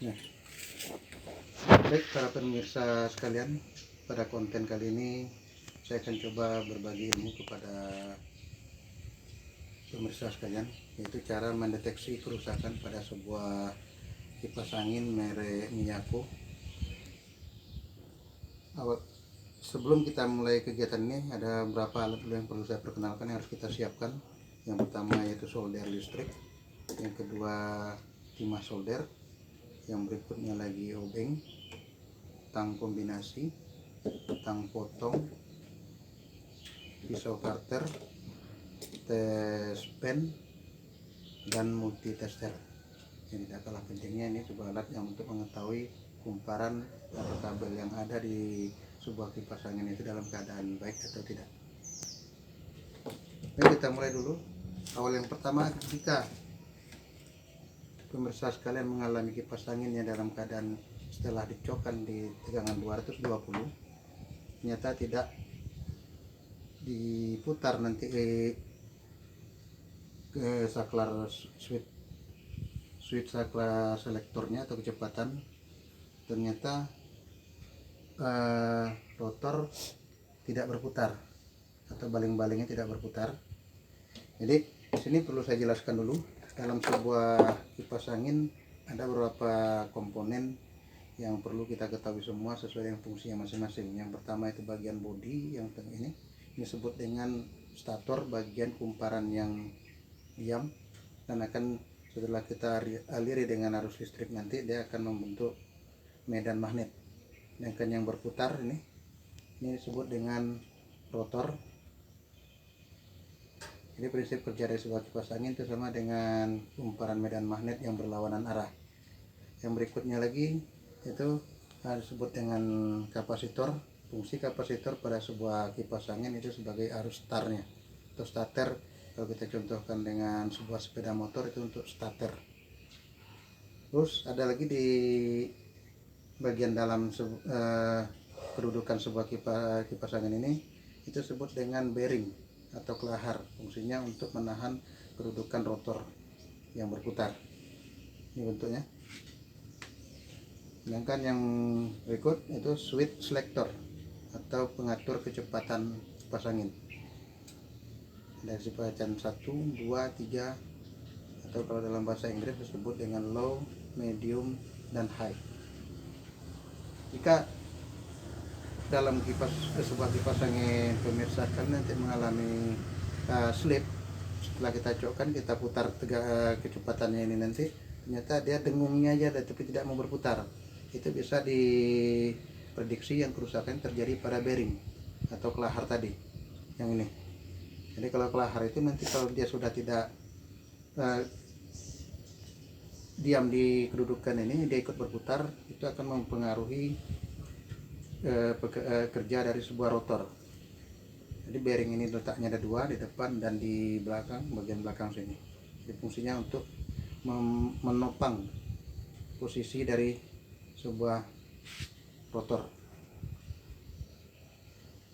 Nah, baik para pemirsa sekalian, pada konten kali ini saya akan coba berbagi ilmu kepada pemirsa sekalian, yaitu cara mendeteksi kerusakan pada sebuah kipas angin merek Miyako. Sebelum kita mulai kegiatan ini, ada beberapa alat dulu yang perlu saya perkenalkan yang harus kita siapkan. Yang pertama yaitu solder listrik, yang kedua timah solder, yang berikutnya lagi obeng, tang kombinasi, tang potong, pisau karter, tes pen, dan multitester. Yang tidak kalah pentingnya, ini sebuah alat yang untuk mengetahui kumparan atau kabel yang ada di sebuah kipas angin itu dalam keadaan baik atau tidak. Baik, kita mulai dulu. Awal yang pertama, jika pemirsa sekalian mengalami kipas angin yang dalam keadaan setelah dicokkan di tegangan 220 ternyata tidak diputar nanti ke saklar switch saklar selektornya atau kecepatan, ternyata rotor tidak berputar atau baling-balingnya tidak berputar. Jadi di sini perlu saya jelaskan dulu, dalam sebuah kipas angin ada beberapa komponen yang perlu kita ketahui semua sesuai dengan fungsinya masing-masing. Yang pertama itu bagian bodi yang ini disebut dengan stator, bagian kumparan yang diam, dan akan setelah kita aliri dengan arus listrik nanti dia akan membentuk medan magnet. Sedangkan yang berputar ini disebut dengan rotor. Jadi prinsip kerja dari sebuah kipas angin itu sama dengan kumparan medan magnet yang berlawanan arah. Yang berikutnya lagi itu disebut dengan kapasitor. Fungsi kapasitor pada sebuah kipas angin itu sebagai arus startnya atau starter. Kalau kita contohkan dengan sebuah sepeda motor itu untuk starter. Terus ada lagi di bagian dalam kedudukan sebuah kipas angin ini itu disebut dengan bearing atau kelahar. Fungsinya untuk menahan kedudukan rotor yang berputar. Ini bentuknya. Sedangkan yang berikut itu switch selector atau pengatur kecepatan kipas angin. Dari kecepatan 1, 2, 3, atau kalau dalam bahasa Inggris disebut dengan low, medium, dan high. Jika dalam sebuah kipas angin pemirsa kalian nanti mengalami slip, setelah kita cokkan, kita putar kecepatannya ini, nanti ternyata dia dengungnya aja tapi tidak mau berputar. Itu bisa diprediksi yang kerusakan terjadi pada bearing atau kelahar tadi yang ini. Jadi kalau kelahar itu nanti kalau dia sudah tidak diam di kedudukan ini, dia ikut berputar, itu akan mempengaruhi kerja dari sebuah rotor. Jadi bearing ini letaknya ada dua, di depan dan di belakang, bagian belakang sini. Jadi fungsinya untuk menopang posisi dari sebuah rotor.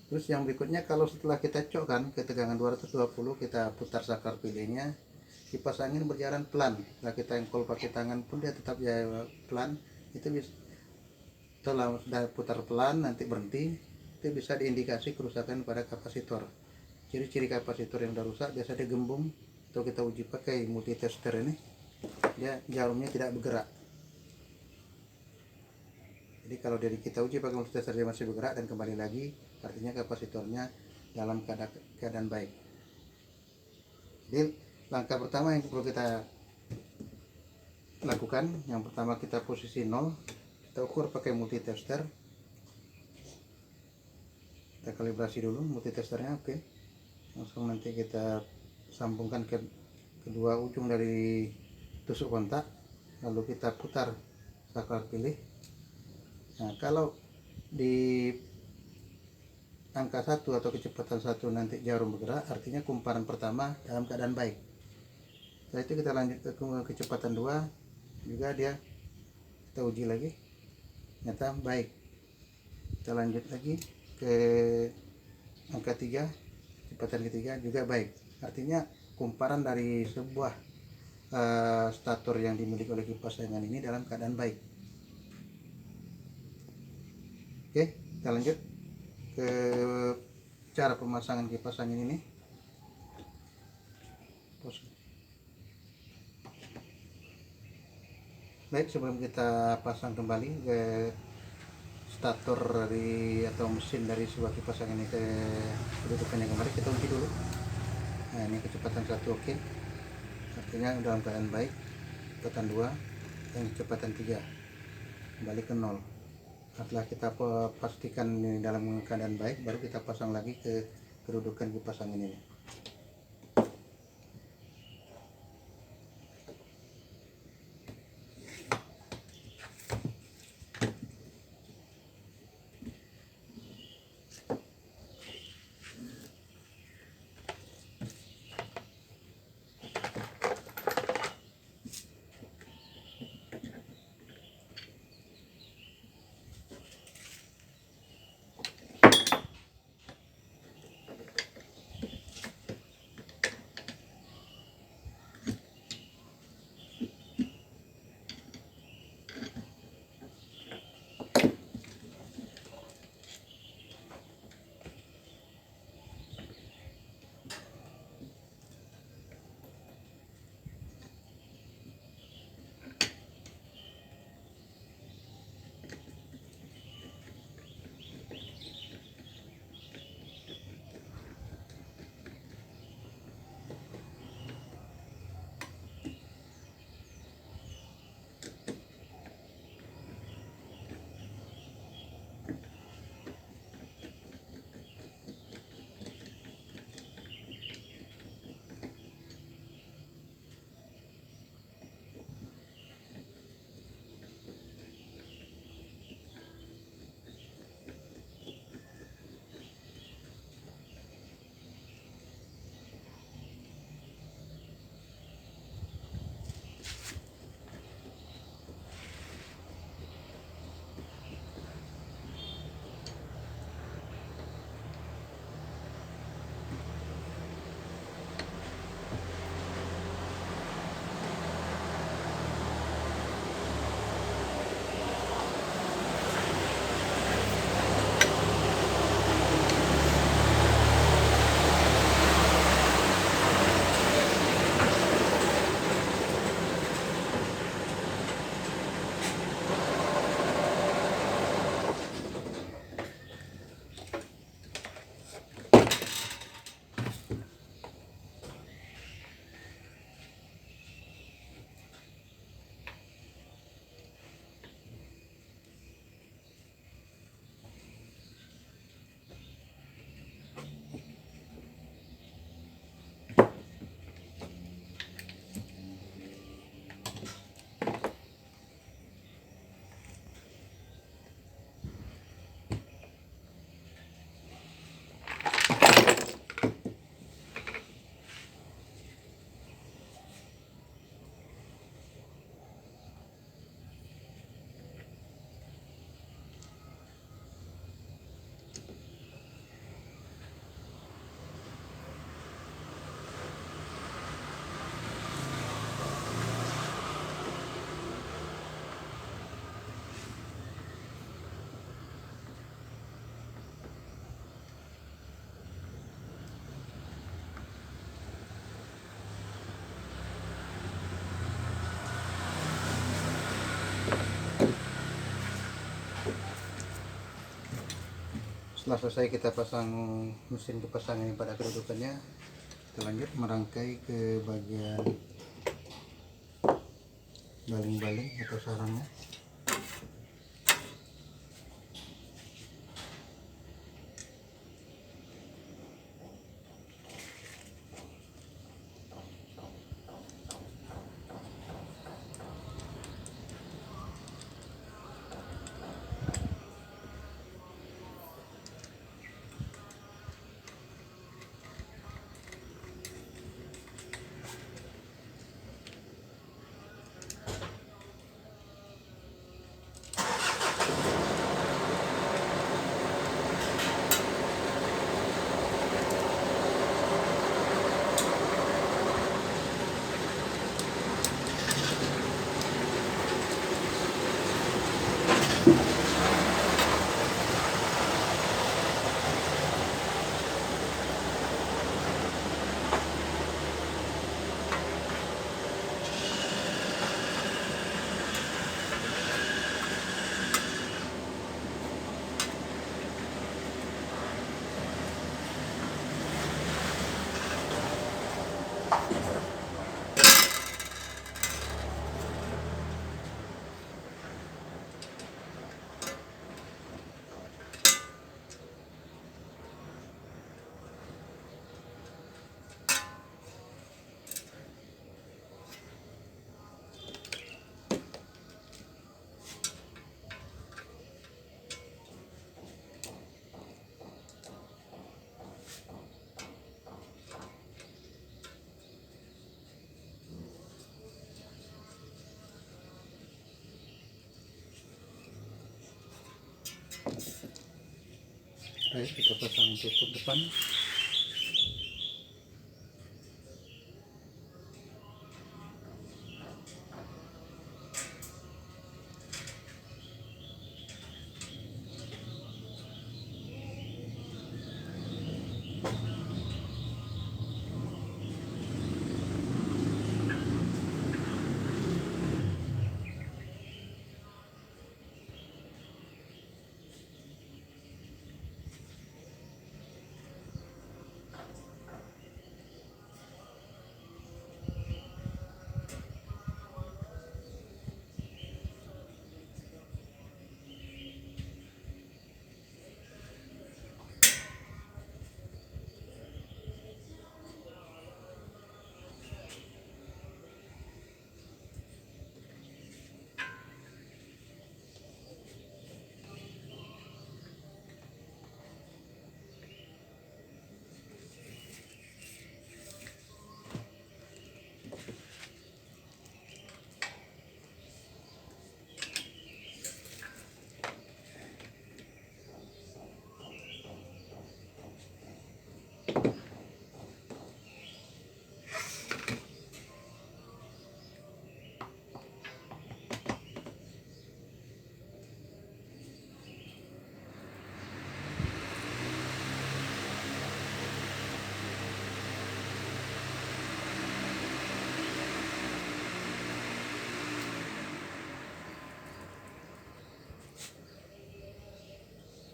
Terus yang berikutnya, kalau setelah kita cokkan ke tegangan 220, kita putar saklar pilihnya, kipas angin berjalan pelan. Setelah kita engkol pakai tangan pun dia tetap pelan. Itu bisa, setelah sudah putar pelan nanti berhenti, itu bisa diindikasi kerusakan pada kapasitor. Ciri-ciri kapasitor yang sudah rusak biasa dia gembung, atau kita uji pakai multitester ini, dia jarumnya tidak bergerak. Jadi kalau dari kita uji pakai multitester dia masih bergerak dan kembali lagi, artinya kapasitornya dalam keadaan baik. Jadi langkah pertama yang perlu kita lakukan, yang pertama kita posisi 0, kita ukur pakai multitester. Kita kalibrasi dulu multitesternya, oke. Langsung nanti kita sambungkan ke kedua ujung dari tusuk kontak, lalu kita putar saklar pilih. Nah, kalau di angka 1 atau kecepatan 1 nanti jarum bergerak, artinya kumparan pertama dalam keadaan baik. Setelah itu kita lanjut ke kecepatan 2, juga dia kita uji lagi, ternyata baik. Kita lanjut lagi ke angka 3, kecepatan ketiga juga baik. Artinya kumparan dari sebuah stator yang dimiliki oleh kipas angin ini dalam keadaan baik. Oke, kita lanjut ke cara pemasangan kipas angin ini. Baik, sebelum kita pasang kembali ke stator dari atau mesin dari sebuah kipas angin ini ke kedudukannya kembali, kita uji dulu. Nah, ini kecepatan 1 oke, artinya dalam keadaan baik. Kecepatan 2 dan kecepatan 3 kembali ke 0. Setelah kita pastikan ini dalam keadaan baik, baru kita pasang lagi ke kedudukan kipas angin ini. Setelah selesai kita pasang mesin kipas angin pada kedudukannya, kita lanjut merangkai ke bagian baling-baling atau sarangnya. Baik, kita pasang tutup depan.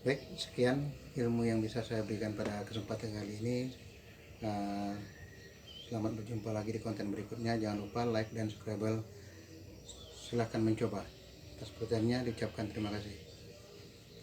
Baik, sekian ilmu yang bisa saya berikan pada kesempatan kali ini. Selamat berjumpa lagi di konten berikutnya. Jangan lupa like dan subscribe. Silahkan mencoba. Atas perhatiannya diucapkan terima kasih.